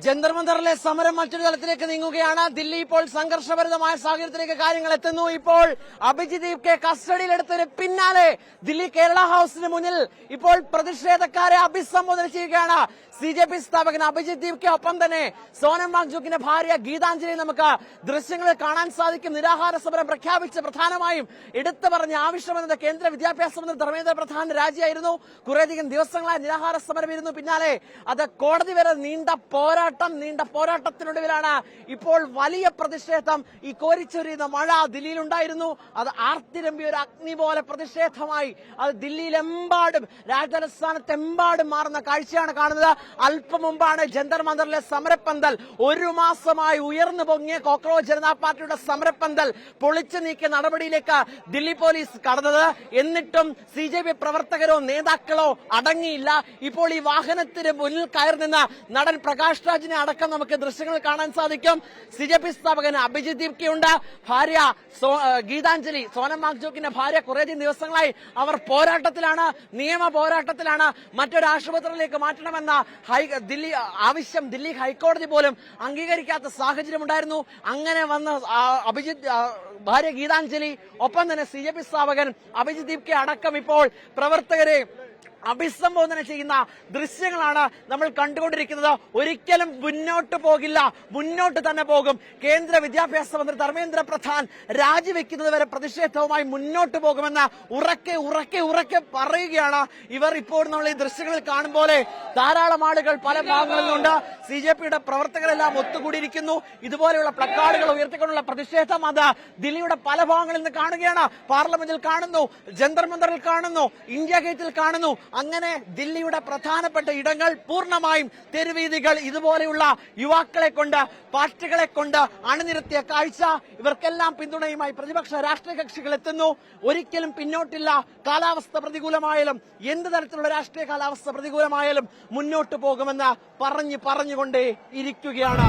ജന്തർ മന്ദറിലെ സമരം മറ്റൊരു തലത്തിലേക്ക് നീങ്ങുകയാണ്. ദില്ലി ഇപ്പോൾ സംഘർഷഭരിതമായ സാഹചര്യത്തിലേക്ക് കാര്യങ്ങൾ എത്തുന്നു. ഇപ്പോൾ അഭിജിത് ദീപ്കെ കസ്റ്റഡിയിലെടുത്തതിന് പിന്നാലെ ദില്ലി കേരള ഹൌസിന് മുന്നിൽ ഇപ്പോൾ പ്രതിഷേധക്കാരെ അഭിസംബോധന ചെയ്യുകയാണ് CJP സ്ഥാപകൻ അഭിജിത് ദീപ്കെ. ഒപ്പം തന്നെ സോനം വാങ്ചുക്കിന്റെ ഭാര്യ ഗീതാഞ്ജലി നമുക്ക് ദൃശ്യങ്ങളിൽ കാണാൻ സാധിക്കും. നിരാഹാര സമരം പ്രഖ്യാപിച്ച് പ്രധാനമായും എടുത്തു പറഞ്ഞ ആവശ്യമെന്നത് കേന്ദ്ര വിദ്യാഭ്യാസ മന്ത്രി ധർമ്മേന്ദ്ര പ്രധാൻ രാജിയായിരുന്നു. കുറേയധികം ദിവസങ്ങളായി നിരാഹാര സമരം ഇരുന്നു. പിന്നാലെ അത് കോടതി വരെ നീണ്ട പോരാട്ടത്തിനൊടുവിലാണ് ഇപ്പോൾ വലിയ പ്രതിഷേധം. ഈ കോരിച്ചൊരിയുന്ന മഴ ദില്ലിയിലുണ്ടായിരുന്നു. അത് ആർത്തിരമ്പിയ ഒരു അഗ്നി പോലെ പ്രതിഷേധമായി അത് ദില്ലിയിലെമ്പാടും രാജതലസ്ഥാനത്തെമ്പാടും മാറുന്ന കാഴ്ചയാണ് കാണുന്നത്. അല്പം മുമ്പാണ് ജന്തർ മന്ദറിലെ സമരപ്പന്തൽ, ഒരു മാസമായി ഉയർന്നു പൊങ്ങിയ കോക്രോച്ച് ജനതാ പാർട്ടിയുടെ സമരപ്പന്തൽ പൊളിച്ചു നീക്കിയ നടപടിയിലേക്ക് ദില്ലി പോലീസ് കടന്നത്. എന്നിട്ടും CJP പ്രവർത്തകരോ നേതാക്കളോ അടങ്ങിയില്ല. ഇപ്പോൾ ഈ വാഹനത്തിന് മുന്നിൽ കയറി നിന്ന നടൻ പ്രകാശ് രാജിനെ അടക്കം നമുക്ക് ദൃശ്യങ്ങൾ കാണാൻ സാധിക്കും. CJP സ്ഥാപകൻ അഭിജിത് ദീപ്കെയുണ്ട്. ഭാര്യ ഗീതാഞ്ജലി, സോനം വാങ്ചുക്കിന്റെ ഭാര്യ. കുറേയധികം ദിവസങ്ങളായി അവർ പോരാട്ടത്തിലാണ്, നിയമ പോരാട്ടത്തിലാണ്. മറ്റൊരു ആശുപത്രിയിലേക്ക് മാറ്റണമെന്ന ആവശ്യം ദില്ലി ഹൈക്കോടതി പോലും അംഗീകരിക്കാത്ത സാഹചര്യം ഉണ്ടായിരുന്നു. അങ്ങനെ വന്ന ഭാര്യ ഗീതാഞ്ജലി, ഒപ്പം തന്നെ CJP സ്ഥാപകൻ അഭിജിത് ദീപ്കെ അടക്കം ഇപ്പോൾ പ്രവർത്തകരെ അഭിസംബോധന ചെയ്യുന്ന ദൃശ്യങ്ങളാണ് നമ്മൾ കണ്ടുകൊണ്ടിരിക്കുന്നത്. ഒരിക്കലും മുന്നോട്ട് പോകില്ല, മുന്നോട്ട് തന്നെ പോകും. കേന്ദ്ര വിദ്യാഭ്യാസ മന്ത്രി ധർമ്മേന്ദ്ര പ്രധാൻ രാജിവെക്കുന്നതുവരെ പ്രതിഷേധവുമായി മുന്നോട്ട് പോകുമെന്ന് ഉറക്കെ പറയുകയാണ് ഇവർ. ഇപ്പോൾ നമ്മൾ ഈ ദൃശ്യങ്ങളിൽ കാണും പോലെ ധാരാളം ആളുകൾ പല ഭാഗങ്ങളിൽ നിന്നുണ്ട്. CJPയുടെ പ്രവർത്തകരെല്ലാം ഒത്തുകൂടിയിരിക്കുന്നു. ഇതുപോലെയുള്ള പ്ലക്കാർഡുകൾ ഉയർത്തിക്കൊണ്ടുള്ള പ്രതിഷേധം അത് ദില്ലിയുടെ പല ഭാഗങ്ങളിൽ നിന്ന് കാണുകയാണ്. പാർലമെന്റിൽ കാണുന്നു, ജന്തർ മന്ദറിൽ കാണുന്നു, ഇന്ത്യ ഗേറ്റിൽ കാണുന്നു. അങ്ങനെ ദില്ലിയുടെ പ്രധാനപ്പെട്ട ഇടങ്ങൾ പൂർണ്ണമായും തെരുവീതികൾ ഇതുപോലെയുള്ള യുവാക്കളെ കൊണ്ട്, പാർട്ടികളെ കൊണ്ട് അണിനിരത്തിയ കാഴ്ച. ഇവർക്കെല്ലാം പിന്തുണയുമായി പ്രതിപക്ഷ രാഷ്ട്രീയ കക്ഷികൾ എത്തുന്നു. ഒരിക്കലും പിന്നോട്ടില്ല. കാലാവസ്ഥ പ്രതികൂലമായാലും എന്ത് തരത്തിലുള്ള രാഷ്ട്രീയ കാലാവസ്ഥ പ്രതികൂലമായാലും മുന്നോട്ട് പോകുമെന്ന് പറഞ്ഞുകൊണ്ടേ ഇരിക്കുകയാണ്.